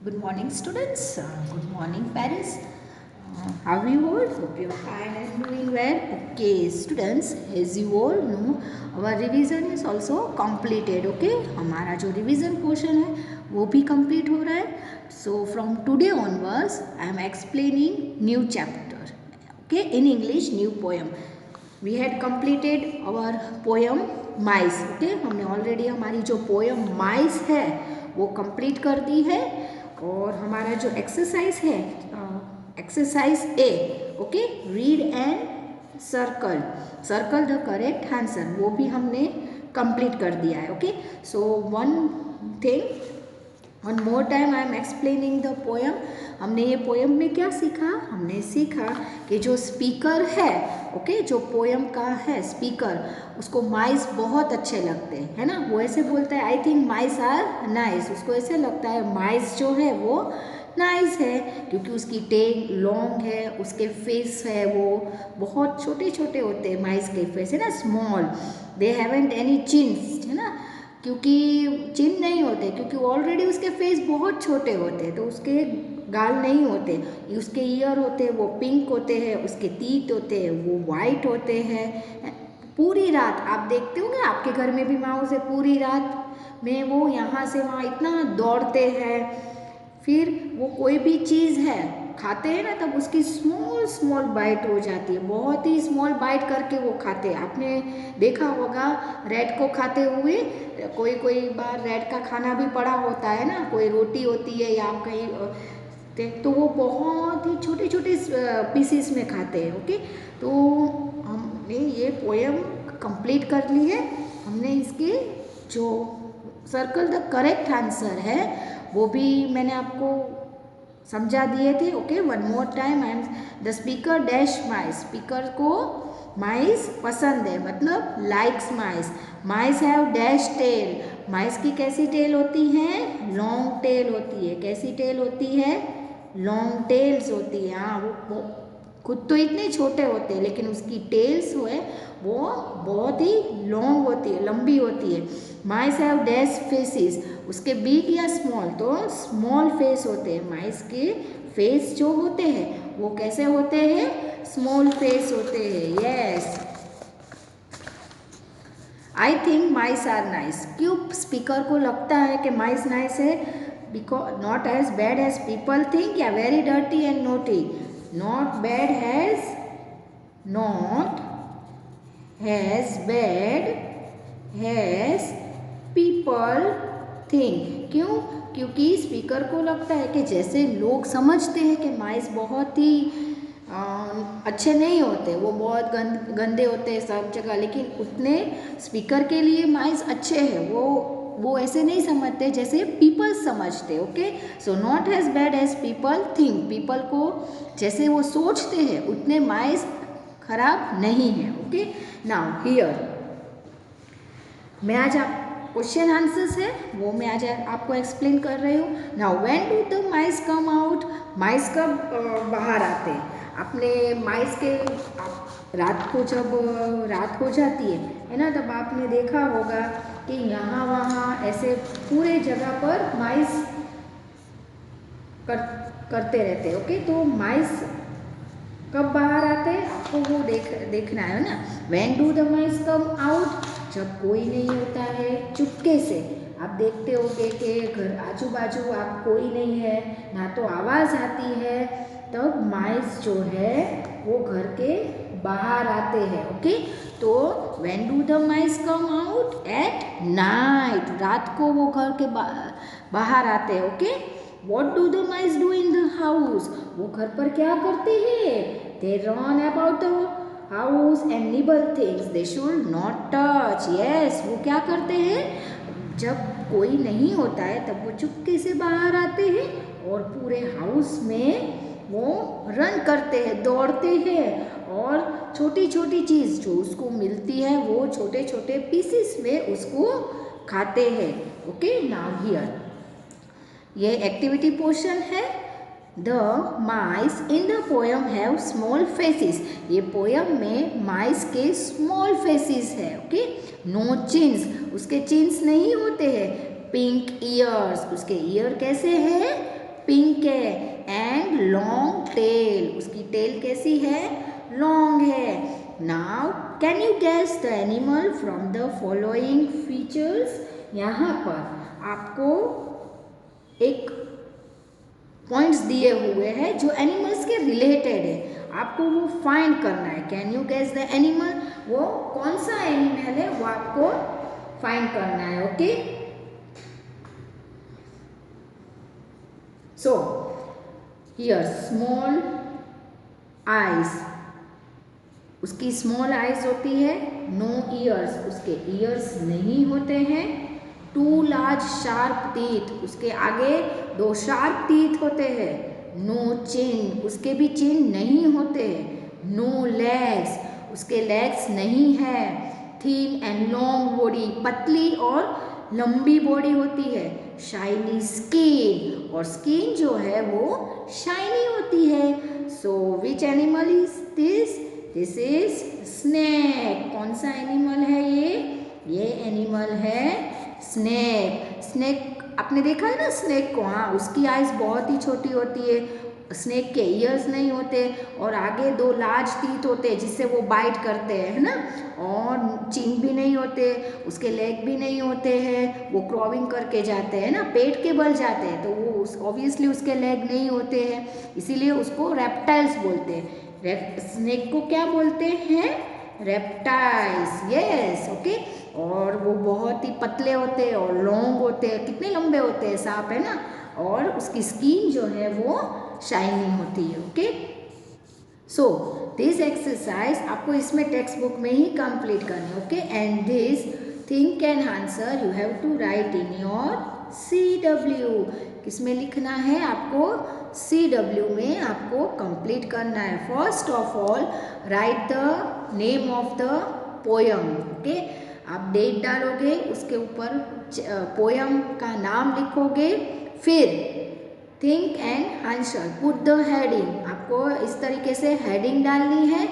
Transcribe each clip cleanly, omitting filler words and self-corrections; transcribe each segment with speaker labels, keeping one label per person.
Speaker 1: Good morning, students. Good morning, parents. How are you all? Hope you are fine and doing well. Okay, students, as you all know, our revision is also completed. Okay, हमारा जो revision portion है वो भी complete हो रहा है. So from today onwards, I am explaining new chapter. Okay, in English, new poem. We had completed our poem mice. Okay, हमने already हमारी जो poem mice है वो complete कर दी है. और हमारा जो एक्सरसाइज है exercise A okay read and circle the correct answer वो भी हमने कंप्लीट कर दिया है. Okay so one more time I am explaining the poem. हमने ये पोएम में क्या सीखा? हमने सीखा कि जो स्पीकर है ओके जो पोएम का है स्पीकर उसको माइस बहुत अच्छे लगते हैं है ना. वो ऐसे बोलता है I think mice are nice. उसको ऐसे लगता है माइस जो है वो नाइस है क्योंकि उसकी टेल लॉन्ग है, उसके फेस है वो बहुत छोटे छोटे होते हैं. माइस के फेस है ना स्मॉल. दे हैवंट एनी चिन्स है ना क्योंकि चिन्ह नहीं होते क्योंकि ऑलरेडी उसके फेस बहुत छोटे होते हैं तो उसके गाल नहीं होते. उसके ईयर होते हैं वो पिंक होते हैं, उसके तीत होते हैं वो वाइट होते हैं. पूरी रात आप देखते होंगे आपके घर में भी माउस है. पूरी रात में वो यहाँ से वहाँ इतना दौड़ते हैं. फिर वो कोई भी चीज़ है खाते हैं ना तब उसकी स्मॉल स्मॉल बाइट हो जाती है. बहुत ही स्मॉल बाइट करके वो खाते हैं. आपने देखा होगा रेड को खाते हुए. कोई कोई बार रेड का खाना भी पड़ा होता है ना, कोई रोटी होती है या आप कहीं तो वो बहुत ही छोटे छोटे पीसीस में खाते हैं. ओके तो हमने ये पोएम कंप्लीट कर ली है. हमने इसके जो सर्कल द करेक्ट आंसर है वो भी मैंने आपको समझा दिए थे. Okay one more time and the speaker dash mice. Speaker को माइस पसंद है मतलब likes mice. Mice have dash tail. Mice की कैसी टेल होती है? लॉन्ग टेल होती है. कैसी टेल होती है? लॉन्ग टेल्स होती है. हाँ वो खुद तो इतने छोटे होते हैं लेकिन उसकी टेल्स जो है वो बहुत ही लॉन्ग होती है, लंबी होती है. माइस हैव डैश फेसिस. उसके बिग या स्मॉल तो स्मॉल फेस होते हैं. माइस के फेस जो होते हैं वो कैसे होते हैं? स्मॉल फेस होते हैं. Yes I think mice are nice. क्यों स्पीकर को लगता है कि माइस नाइस है? Because not as bad as people think या very dirty and naughty. Not bad has not has bad has people think. क्यों? क्योंकि स्पीकर को लगता है कि जैसे लोग समझते हैं कि माइस बहुत ही अच्छे नहीं होते, वो बहुत गंदे होते हैं सब जगह, लेकिन उतने स्पीकर के लिए माइस अच्छे हैं. वो ऐसे नहीं समझते जैसे पीपल समझते. Okay so not as bad as people think. People को जैसे वो सोचते हैं उतने माइस खराब नहीं है. ओके नाउ हियर मैं आज आप क्वेश्चन आंसर्स है वो मैं आज आपको एक्सप्लेन कर रही हूँ. Now when do the mice come out. माइस कब बाहर आते हैं? आपने माइस के रात को जब रात हो जाती है ना तब आपने देखा होगा कि यहाँ वहाँ ऐसे पूरे जगह पर माइस करते रहते हैं. ओके तो माइस कब बाहर आते हैं आपको वो देखना है ना. When do the mice come out. जब कोई नहीं होता है चुपके से आप देखते होगे कि घर आजू बाजू आप कोई नहीं है ना तो आवाज़ आती है तब माइस जो है वो घर के बाहर आते हैं. ओके तो when do the mice come out? At night. रात को वो घर के बाहर आते हैं. Okay what do the mice do in the house. वो घर पर क्या करते हैं? They run about the house and nibble things they should not touch. Yes वो क्या करते हैं? जब कोई नहीं होता है तब वो चुपके से बाहर आते हैं और पूरे हाउस में वो रन करते हैं, दौड़ते हैं और छोटी छोटी चीज़ जो उसको मिलती है वो छोटे छोटे पीसेस में उसको खाते हैं. ओके नाउ हियर ये एक्टिविटी पोर्शन है. The mice in the poem have small faces. ये पोएम में माइस के स्मॉल फेसिस है. Okay no chins. उसके चिन्स नहीं होते हैं. Pink years. उसके ईयर कैसे हैं? पिंक है एंड लॉन्ग टेल, उसकी टेल कैसी है, लॉन्ग है। Now can you guess the animal from the following features. यहाँ पर आपको एक पॉइंट्स दिए हुए हैं जो एनिमल्स के रिलेटेड है, आपको वो फाइंड करना है। Can you guess the animal, वो कौन सा एनिमल है वो आपको फाइंड करना है। Okay, so here small eyes, उसकी स्मॉल आईज होती है। नो ईयर्स, उसके ईयर्स नहीं होते हैं। टू लार्ज शार्प टीथ, उसके आगे 2 शार्प टीथ होते हैं। नो चिन, उसके भी चिन नहीं होते। नो लेग्स, उसके लेग्स नहीं है। थिन एंड लॉन्ग बॉडी, पतली और लंबी बॉडी होती है। शाइनी स्किन, और स्किन जो है वो शाइनी होती है। So which animal is this, this is snake. कौन सा एनिमल है ये एनिमल है स्नेक। स्नेक आपने देखा है ना स्नेक को, हाँ, उसकी आइज बहुत ही छोटी होती है, स्नेक के ईयर्स नहीं होते और आगे 2 लार्ज टीथ होते हैं जिससे वो बाइट करते हैं, है ना, और चिन भी नहीं होते, उसके लेग भी नहीं होते हैं, वो क्रॉविंग करके जाते हैं ना, पेट के बल जाते हैं, तो वो ऑब्वियसली उसके लेग नहीं होते हैं, इसीलिए उसको रेप्टाइल्स बोलते हैं। स्नेक को क्या बोलते हैं, रेप्टाइल्स, यस, ओके। और वो बहुत ही पतले होते हैं और लॉन्ग होते हैं, कितने लंबे होते हैं, सांप है ना, और उसकी स्किन जो है वो शाइनी होती है। ओके, सो दिस एक्सरसाइज आपको इसमें टेक्स्ट बुक में ही कंप्लीट करनी है। Okay, and this think and answer you have to write in your CW। किसमें लिखना है आपको, CW में आपको कंप्लीट करना है। First of all write the name of the poem. Okay, आप डेट डालोगे, उसके ऊपर पोयम का नाम लिखोगे, फिर think and answer, put the heading, आपको इस तरीके से हेडिंग डालनी है।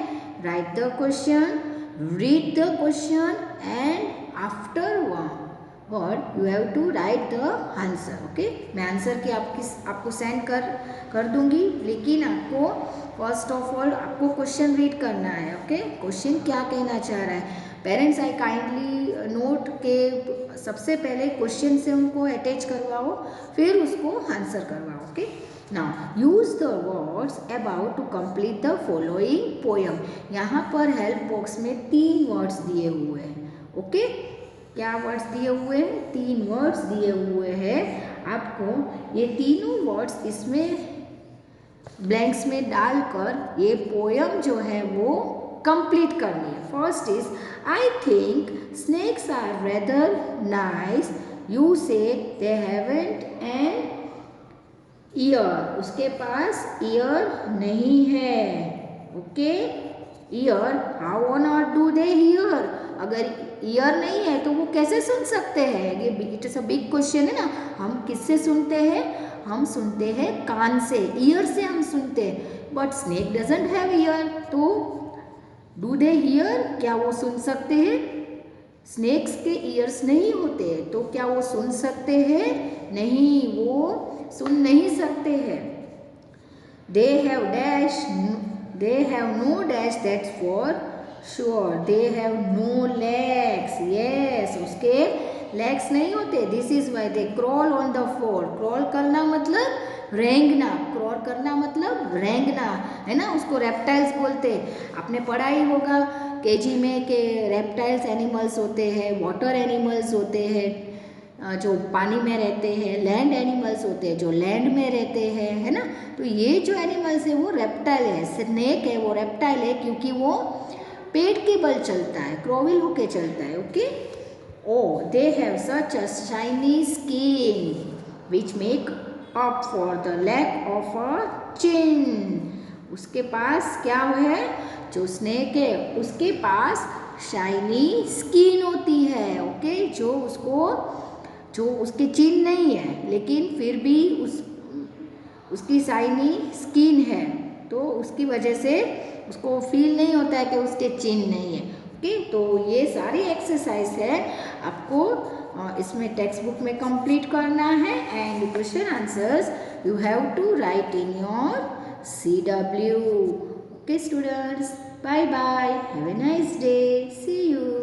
Speaker 1: Write the question, read the question and afterward you have to write the answer. Okay, मैं आंसर की आपको सेंड कर दूंगी, लेकिन आपको फर्स्ट ऑफ ऑल आपको क्वेश्चन रीड करना है। ओके, क्वेश्चन क्या कहना चाह रहा है। पेरेंट्स आई काइंडली नोट के सबसे पहले क्वेश्चन से उनको अटैच करवाओ, फिर उसको आंसर करवाओ। Okay, now use the words about to complete the following poem. यहाँ पर हेल्प बॉक्स में 3 वर्ड्स दिए हुए हैं। ओके, क्या वर्ड्स दिए हुए हैं, 3 वर्ड्स दिए हुए हैं। आपको ये तीनों वर्ड्स इसमें ब्लैंक्स में डालकर ये पोयम जो है वो कंप्लीट करनी है। First is I think snakes are rather nice, you say they haven't an year, उसके पास ईयर नहीं है। Okay, year, how on earth do they hear, अगर ईयर नहीं है तो वो कैसे सुन सकते हैं, ये it is a big question है ना। हम किससे सुनते हैं, हम सुनते हैं कान से, ईयर से हम सुनते हैं, but snake doesn't have year, तो डू दे हियर, क्या वो सुन सकते हैं, स्नेक्स के ईयर्स नहीं होते, तो क्या वो सुन सकते हैं, नहीं, वो सुन नहीं सकते हैं। They have dash, they have no dash, that's for sure. They have no legs, yes, उसके लेग्स नहीं होते। This is why they crawl on the floor, crawl करना मतलब रेंगना, क्रॉल करना मतलब रेंगना, है ना, उसको रेप्टाइल्स बोलते हैं। आपने पढ़ा ही होगा केजी में कि रेप्टाइल्स एनिमल्स होते हैं, वाटर एनिमल्स होते हैं जो पानी में रहते हैं, लैंड एनिमल्स होते हैं जो लैंड में रहते हैं, है ना। तो ये जो एनिमल्स है वो रेप्टाइल है, स्नेक है वो रेप्टाइल है, क्योंकि वो पेट के बल चलता है, क्रॉविल होके चलता है। Okay, oh they have such a shiny skin which make up for the lack of a chin. उसके पास क्या है, जो स्नेक है उसके पास शाइनी स्किन होती है। ओके, जो उसके चिन नहीं है, लेकिन फिर भी उसकी शाइनी स्किन है, तो उसकी वजह से उसको फील नहीं होता है कि उसके चिन नहीं है। ओके, तो ये सारी एक्सरसाइज है आपको इसमें टेक्स्ट बुक में कंप्लीट करना है, and question answers you have to write in your CW. Okay students, bye bye, have a nice day, see you.